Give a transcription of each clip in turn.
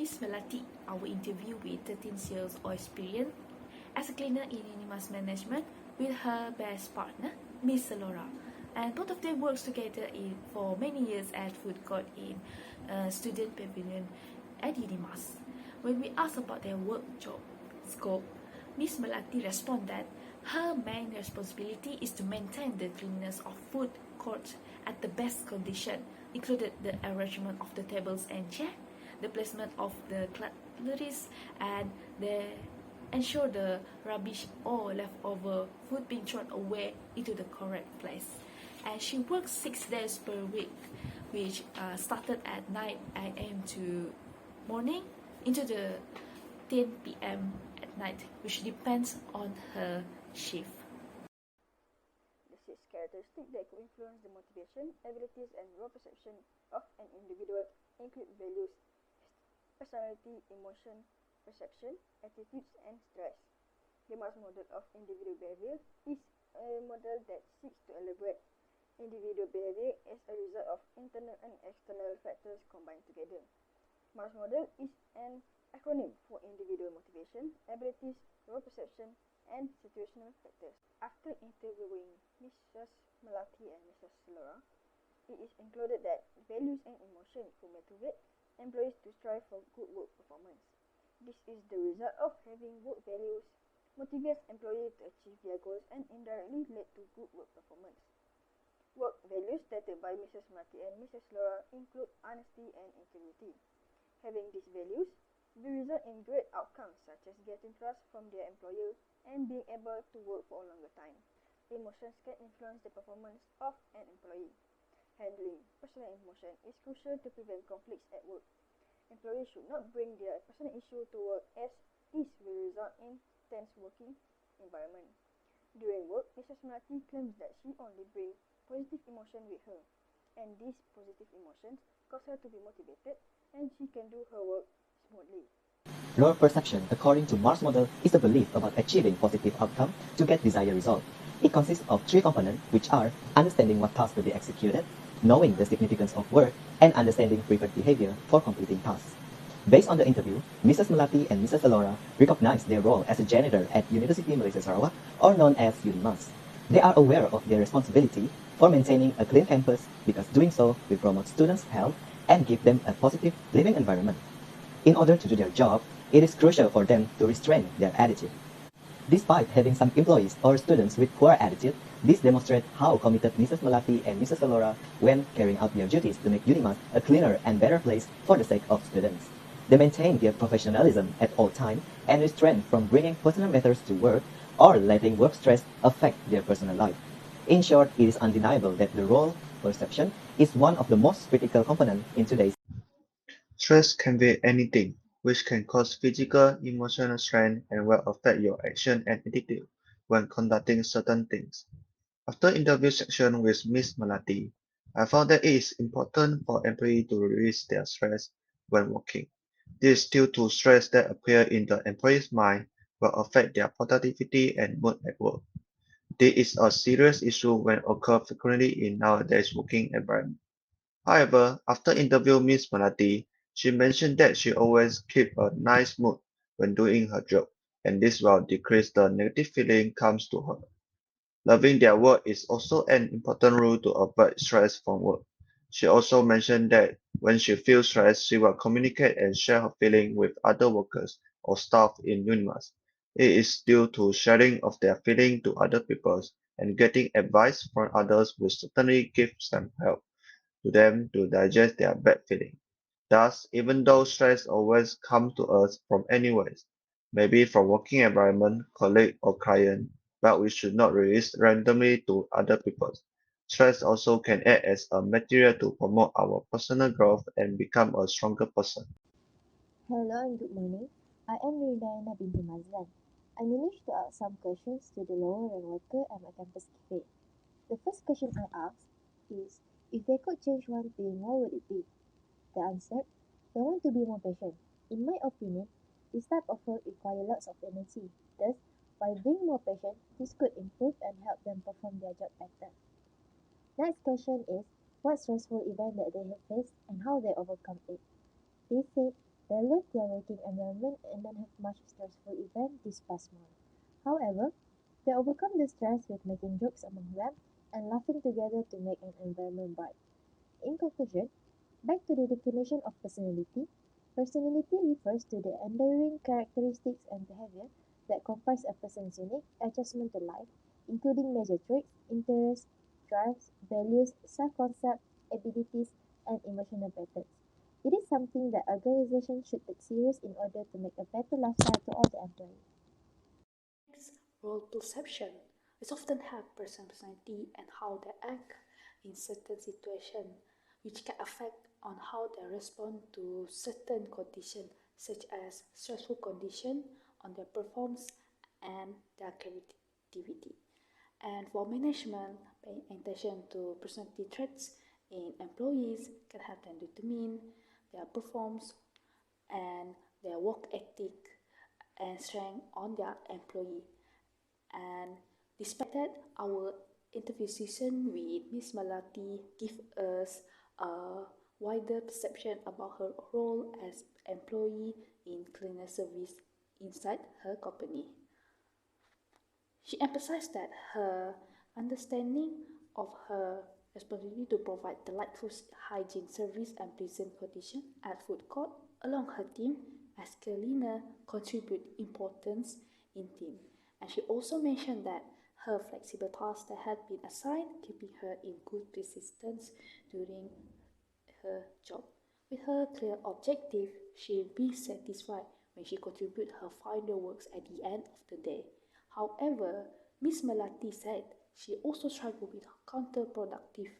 Miss Melati, our interview with 13 years of experience as a cleaner in Unimas Management with her best partner, Miss Laura. And both of them works together for many years at food court in student pavilion at Unimas. When we asked about their work job scope, Miss Melati responded that her main responsibility is to maintain the cleanliness of food court at the best condition, included the arrangement of the tables and chairs, the placement of the cutleries, and the ensure the rubbish or leftover food being thrown away into the correct place. And she works 6 days per week, which started at 9 a.m. to morning into the 10 p.m. at night, which depends on her shift. The 6 characteristics that could influence the motivation, abilities, and role perception of an individual include values, personality, emotion, perception, attitudes, and stress. The Mars model of individual behavior is a model that seeks to elaborate individual behavior as a result of internal and external factors combined together. Mars model is an acronym for individual motivation, abilities, role perception, and situational factors. After interviewing Mrs. Melati and Mrs. Laura, it is concluded that values and emotion could motivate employees to strive for good work performance. This is the result of having work values motivates employees to achieve their goals and indirectly lead to good work performance. Work values stated by Mrs. Melati and Mrs. Laura include honesty and integrity. Having these values will result in great outcomes such as getting trust from their employer and being able to work for a longer time. Emotions can influence the performance of an employee. Handling personal emotion is crucial to prevent conflicts at work. Employees should not bring their personal issue to work as this will result in tense working environment. During work, Mrs. Melati claims that she only brings positive emotion with her, and these positive emotions cause her to be motivated and she can do her work smoothly. Role perception, according to Mars model, is the belief about achieving positive outcome to get desired result. It consists of 3 components, which are understanding what task to be executed, knowing the significance of work, and understanding preferred behavior for completing tasks. Based on the interview, Mrs. Melati and Mrs. Alora recognize their role as a janitor at University Malaysia Sarawak, or known as UNIMAS. They are aware of their responsibility for maintaining a clean campus because doing so will promote students' health and give them a positive living environment. In order to do their job, it is crucial for them to restrain their attitude. Despite having some employees or students with poor attitude, this demonstrates how committed Mrs. Melati and Mrs. Alora when carrying out their duties to make UNIMAS a cleaner and better place for the sake of students. They maintain their professionalism at all times and restrain from bringing personal matters to work or letting work stress affect their personal life. In short, it is undeniable that the role perception is one of the most critical components in today's. Stress can be anything, which can cause physical, emotional strain and will affect your action and attitude when conducting certain things. After interview section with Miss Melati, I found that it is important for employees to release their stress when working. This due to stress that appear in the employee's mind will affect their productivity and mood at work. This is a serious issue when occur frequently in nowadays working environment. However, after interviewing Miss Melati, she mentioned that she always keep a nice mood when doing her job, and this will decrease the negative feeling comes to her. Loving their work is also an important rule to avoid stress from work. She also mentioned that when she feels stressed, she will communicate and share her feeling with other workers or staff in Unimas. It is due to sharing of their feeling to other people and getting advice from others will certainly give some help to them to digest their bad feeling. Thus, even though stress always comes to us from anywhere, maybe from working environment, colleague or client, but we should not release randomly to other people. Stress also can act as a material to promote our personal growth and become a stronger person. Hello and good morning. I am Ridayana binti Mazlan. I managed to ask some questions to the lower rank worker at my campus cafe. The first question I asked is, if they could change one thing, what would it be? They answered, they want to be more patient. In my opinion, this type of work requires lots of energy. Thus, by being more patient, this could improve and help them perform their job better. Next question is, what stressful event that they have faced and how they overcome it? They said tailored their working environment and don't have much stressful event this past month. However, they overcome the stress with making jokes among them and laughing together to make an environment bright. In conclusion, back to the definition of personality. Personality refers to the enduring characteristics and behavior that comprise a person's unique adjustment to life, including major traits, interests, drives, values, self-concept, abilities, and emotional patterns. It is something that organizations should take serious in order to make a better lifestyle to all the employees. Next, role perception. It often have personality and how they act in certain situations, which can affect on how they respond to certain conditions, such as stressful condition on their performance and their creativity. And for management, paying attention to personality traits in employees can help them determine their performance and their work ethic and strength on their employee. And despite that, our interview session with Miss Malati give us a wider perception about her role as employee in cleaner service inside her company. She emphasized that her understanding of her responsibility to provide delightful hygiene service and pleasant conditions at food court along her team as cleaner contribute importance in team. And she also mentioned that her flexible tasks that had been assigned, keeping her in good persistence during her job. With her clear objective, she'll be satisfied when she contributes her final works at the end of the day. However, Miss Melati said she also struggled with counterproductive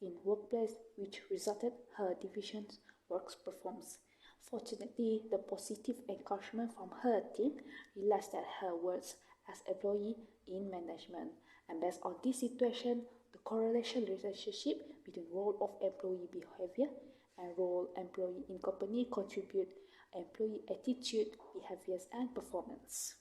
in workplace, which resulted her division's work performance. Fortunately, the positive encouragement from her team realized that her words as employee in management. And based on this situation, the correlation relationship between role of employee behavior and role employee in company contribute employee attitude, behaviors, and performance.